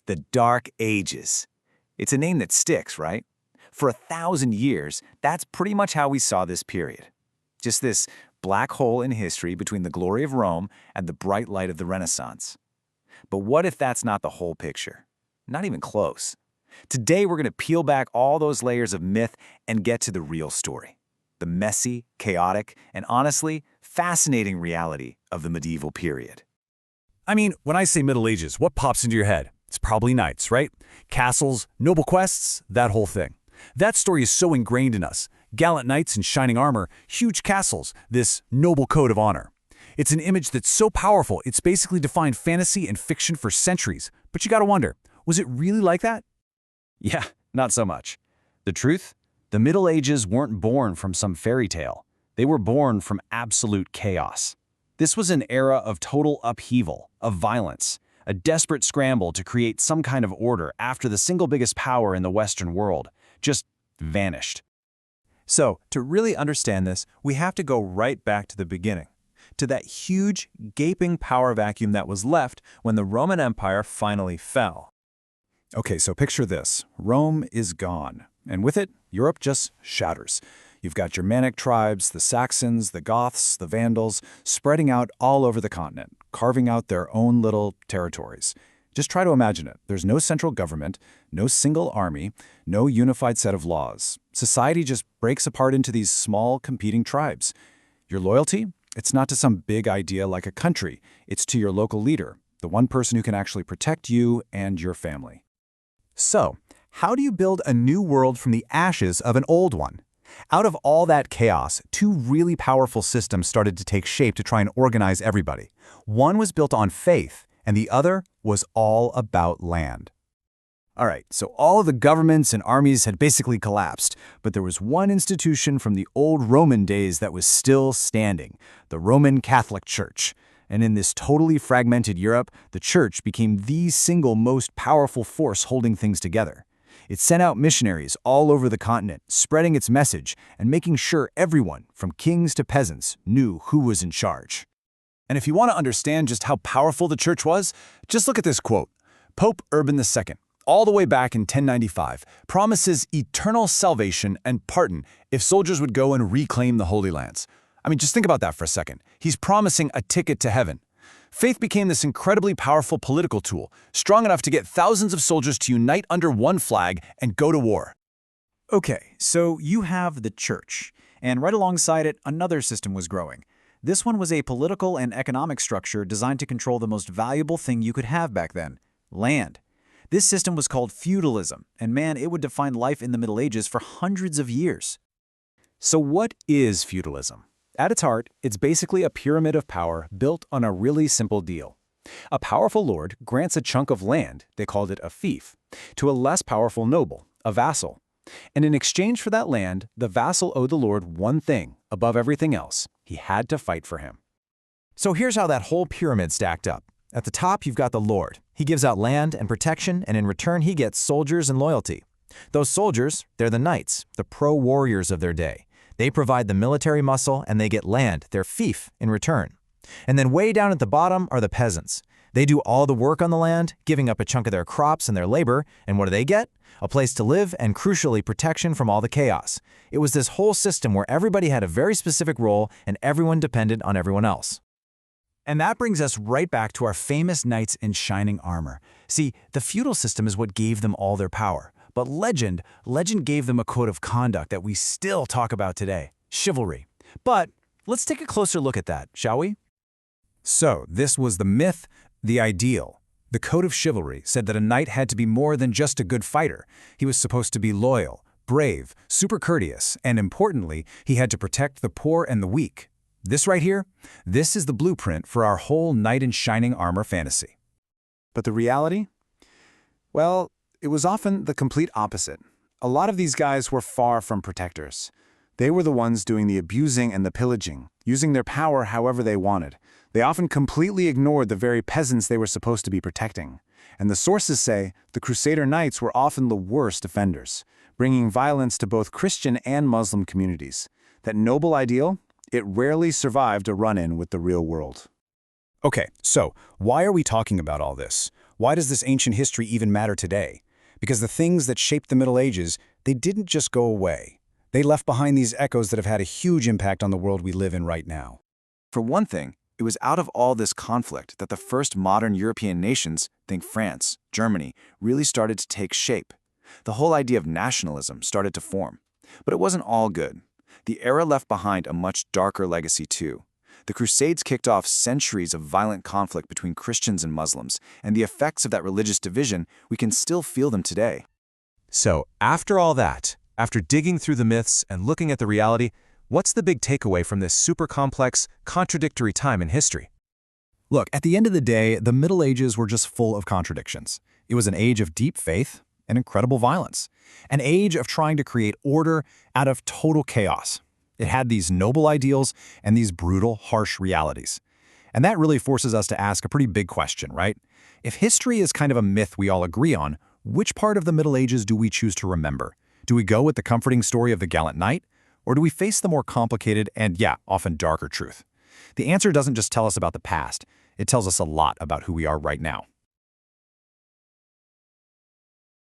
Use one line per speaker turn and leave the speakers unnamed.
The Dark Ages. It's a name that sticks, right? For 1,000 years, that's pretty much how we saw this period. Just this black hole in history between the glory of Rome and the bright light of the Renaissance. But what if that's not the whole picture? Not even close. Today, we're going to peel back all those layers of myth and get to the real story. The messy, chaotic, and honestly, fascinating reality of the medieval period.
I mean, when I say Middle Ages, what pops into your head? It's probably knights, right? Castles, noble quests, that whole thing. That story is so ingrained in us. Gallant knights in shining armor, huge castles, this noble code of honor. It's an image that's so powerful, it's basically defined fantasy and fiction for centuries. But you gotta wonder, was it really like that?
Yeah, not so much. The truth? The Middle Ages weren't born from some fairy tale. They were born from absolute chaos. This was an era of total upheaval, of violence, a desperate scramble to create some kind of order after the single biggest power in the Western world just vanished.
So, to really understand this, we have to go right back to the beginning, to that huge, gaping power vacuum that was left when the Roman Empire finally fell.
Okay, so picture this. Rome is gone, and with it, Europe just shatters. You've got Germanic tribes, the Saxons, the Goths, the Vandals, spreading out all over the continent, carving out their own little territories. Just try to imagine it. There's no central government, no single army, no unified set of laws. Society just breaks apart into these small, competing tribes. Your loyalty? It's not to some big idea like a country. It's to your local leader, the one person who can actually protect you and your family.
So, how do you build a new world from the ashes of an old one? Out of all that chaos, two really powerful systems started to take shape to try and organize everybody. One was built on faith, and the other was all about land.
All right, so all of the governments and armies had basically collapsed, but there was one institution from the old Roman days that was still standing, the Roman Catholic Church. And in this totally fragmented Europe, the church became the single most powerful force holding things together. It sent out missionaries all over the continent, spreading its message and making sure everyone, from kings to peasants, knew who was in charge.
And if you want to understand just how powerful the church was, just look at this quote. Pope Urban II, all the way back in 1095, promises eternal salvation and pardon if soldiers would go and reclaim the Holy Lands. I mean, just think about that for a second. He's promising a ticket to heaven. Faith became this incredibly powerful political tool, strong enough to get thousands of soldiers to unite under one flag and go to war.
Okay, so you have the church, and right alongside it, another system was growing. This one was a political and economic structure designed to control the most valuable thing you could have back then, land. This system was called feudalism, and man, it would define life in the Middle Ages for hundreds of years.
So what is feudalism? At its heart, it's basically a pyramid of power built on a really simple deal. A powerful lord grants a chunk of land, they called it a fief, to a less powerful noble, a vassal. And in exchange for that land, the vassal owed the lord one thing, above everything else. He had to fight for him.
So here's how that whole pyramid stacked up. At the top, you've got the lord. He gives out land and protection, and in return, he gets soldiers and loyalty. Those soldiers, they're the knights, the pro-warriors of their day. They provide the military muscle, and they get land, their fief, in return. And then way down at the bottom are the peasants. They do all the work on the land, giving up a chunk of their crops and their labor, and what do they get? A place to live and, crucially, protection from all the chaos. It was this whole system where everybody had a very specific role and everyone depended on everyone else.
And that brings us right back to our famous knights in shining armor. See, the feudal system is what gave them all their power. But legend gave them a code of conduct that we still talk about today, chivalry. But let's take a closer look at that, shall we?
So, this was the myth, the ideal. The code of chivalry said that a knight had to be more than just a good fighter. He was supposed to be loyal, brave, super courteous, and importantly, he had to protect the poor and the weak. This right here, this is the blueprint for our whole knight in shining armor fantasy.
But the reality? Well, it was often the complete opposite. A lot of these guys were far from protectors. They were the ones doing the abusing and the pillaging, using their power however they wanted. They often completely ignored the very peasants they were supposed to be protecting. And the sources say the Crusader Knights were often the worst offenders, bringing violence to both Christian and Muslim communities. That noble ideal, it rarely survived a run-in with the real world.
Okay, so why are we talking about all this? Why does this ancient history even matter today? Because the things that shaped the Middle Ages, they didn't just go away. They left behind these echoes that have had a huge impact on the world we live in right now.
For one thing, it was out of all this conflict that the first modern European nations, think France, Germany, really started to take shape. The whole idea of nationalism started to form. But it wasn't all good. The era left behind a much darker legacy too. The Crusades kicked off centuries of violent conflict between Christians and Muslims, and the effects of that religious division, we can still feel them today.
So, after all that, after digging through the myths and looking at the reality, what's the big takeaway from this super complex, contradictory time in history?
Look, at the end of the day, the Middle Ages were just full of contradictions. It was an age of deep faith and incredible violence, an age of trying to create order out of total chaos. It had these noble ideals and these brutal, harsh realities. And that really forces us to ask a pretty big question, right? If history is kind of a myth we all agree on, which part of the Middle Ages do we choose to remember? Do we go with the comforting story of the gallant knight? Or do we face the more complicated and, yeah, often darker truth? The answer doesn't just tell us about the past. It tells us a lot about who we are right now.